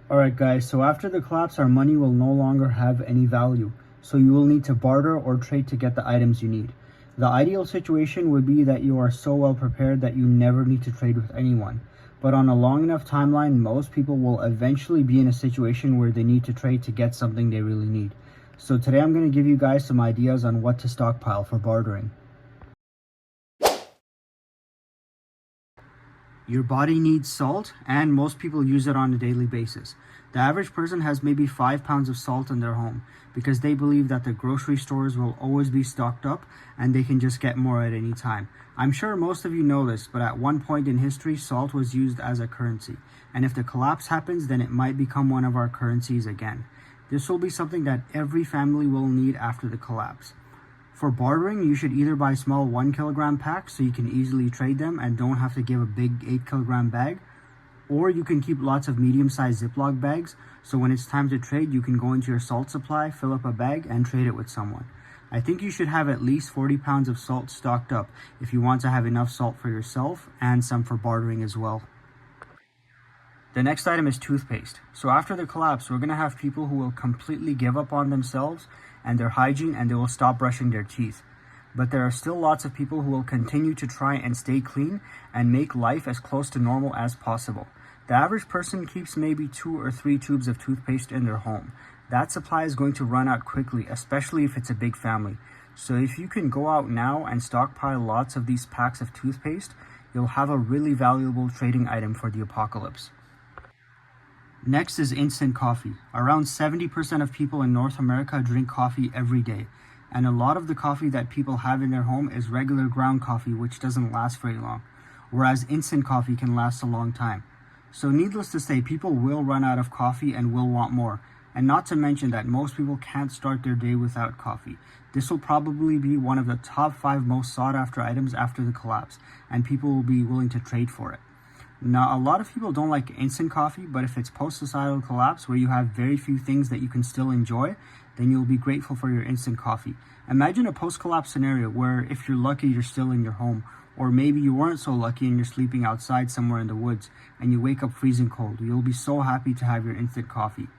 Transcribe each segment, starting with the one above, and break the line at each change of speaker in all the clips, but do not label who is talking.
Alright guys, so after the collapse, our money will no longer have any value. So you will need to barter or trade to get the items you need. The ideal situation would be that you are so well prepared that you never need to trade with anyone. But on a long enough timeline, most people will eventually be in a situation where they need to trade to get something they really need. So today I'm going to give you guys some ideas on what to stockpile for bartering. Your body needs salt, and most people use it on a daily basis. The average person has maybe 5 pounds of salt in their home because they believe that the grocery stores will always be stocked up and they can just get more at any time. I'm sure most of you know this, but at one point in history, salt was used as a currency. And if the collapse happens, then it might become one of our currencies again. This will be something that every family will need after the collapse. For bartering, you should either buy small 1 kilogram packs so you can easily trade them and don't have to give a big 8 kilogram bag, or you can keep lots of medium-sized Ziploc bags so when it's time to trade, you can go into your salt supply, fill up a bag, and trade it with someone. I think you should have at least 40 pounds of salt stocked up if you want to have enough salt for yourself and some for bartering as well. The next item is toothpaste. So after the collapse, we're going to have people who will completely give up on themselves and their hygiene, and they will stop brushing their teeth. But there are still lots of people who will continue to try and stay clean and make life as close to normal as possible. The average person keeps maybe 2 or 3 tubes of toothpaste in their home. That supply is going to run out quickly, especially if it's a big family. So if you can go out now and stockpile lots of these packs of toothpaste, you'll have a really valuable trading item for the apocalypse. Next is instant coffee. Around 70% of people in North America drink coffee every day. And a lot of the coffee that people have in their home is regular ground coffee, which doesn't last very long. Whereas instant coffee can last a long time. So needless to say, people will run out of coffee and will want more. And not to mention that most people can't start their day without coffee. This will probably be one of the top 5 most sought after items after the collapse, and people will be willing to trade for it. Now, a lot of people don't like instant coffee, but if it's post-societal collapse where you have very few things that you can still enjoy, then you'll be grateful for your instant coffee. Imagine a post-collapse scenario where if you're lucky, you're still in your home, or maybe you weren't so lucky and you're sleeping outside somewhere in the woods and you wake up freezing cold. You'll be so happy to have your instant coffee.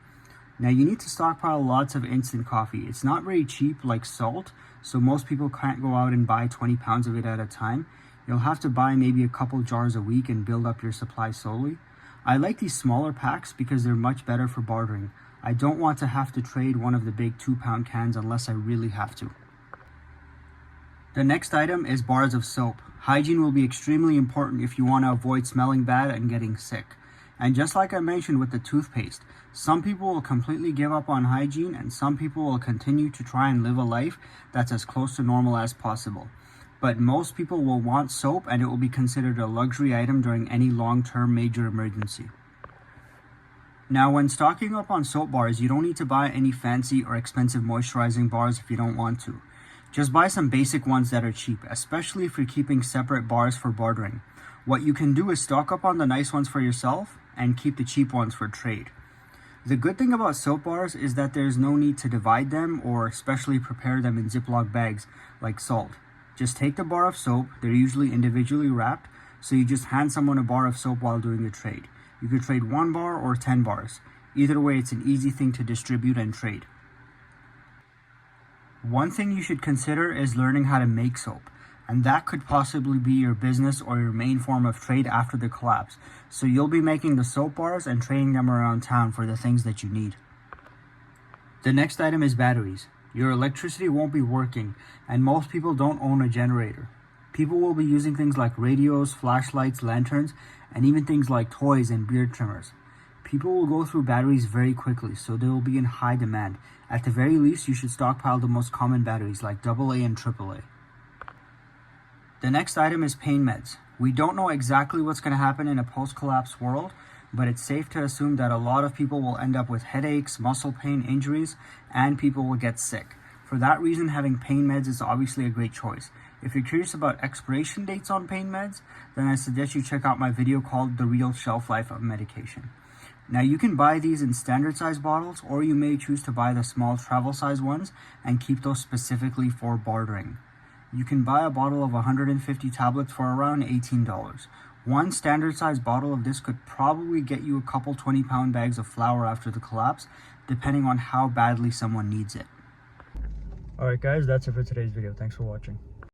Now, you need to stockpile lots of instant coffee. It's not very cheap like salt, so most people can't go out and buy 20 pounds of it at a time. You'll have to buy maybe a couple jars a week and build up your supply slowly. I like these smaller packs because they're much better for bartering. I don't want to have to trade one of the big 2-pound cans unless I really have to. The next item is bars of soap. Hygiene will be extremely important if you want to avoid smelling bad and getting sick. And just like I mentioned with the toothpaste, some people will completely give up on hygiene and some people will continue to try and live a life that's as close to normal as possible. But most people will want soap and it will be considered a luxury item during any long-term major emergency. Now, when stocking up on soap bars, you don't need to buy any fancy or expensive moisturizing bars if you don't want to. Just buy some basic ones that are cheap, especially if you're keeping separate bars for bartering. What you can do is stock up on the nice ones for yourself and keep the cheap ones for trade. The good thing about soap bars is that there's no need to divide them or specially prepare them in Ziploc bags like salt. Just take the bar of soap, they're usually individually wrapped, so you just hand someone a bar of soap while doing a trade. You could trade 1 bar or 10 bars. Either way, it's an easy thing to distribute and trade. One thing you should consider is learning how to make soap, and that could possibly be your business or your main form of trade after the collapse. So you'll be making the soap bars and trading them around town for the things that you need. The next item is batteries. Your electricity won't be working, and most people don't own a generator. People will be using things like radios, flashlights, lanterns, and even things like toys and beard trimmers. People will go through batteries very quickly, so they will be in high demand. At the very least, you should stockpile the most common batteries like AA and AAA. The next item is pain meds. We don't know exactly what's going to happen in a post-collapse world, but it's safe to assume that a lot of people will end up with headaches, muscle pain, injuries, and people will get sick. For that reason, having pain meds is obviously a great choice. If you're curious about expiration dates on pain meds, then I suggest you check out my video called The Real Shelf Life of Medication. Now, you can buy these in standard size bottles, or you may choose to buy the small travel size ones and keep those specifically for bartering. You can buy a bottle of 150 tablets for around $18, One standard size bottle of this could probably get you a couple 20-pound bags of flour after the collapse, depending on how badly someone needs it. Alright guys, that's it for today's video. Thanks for watching.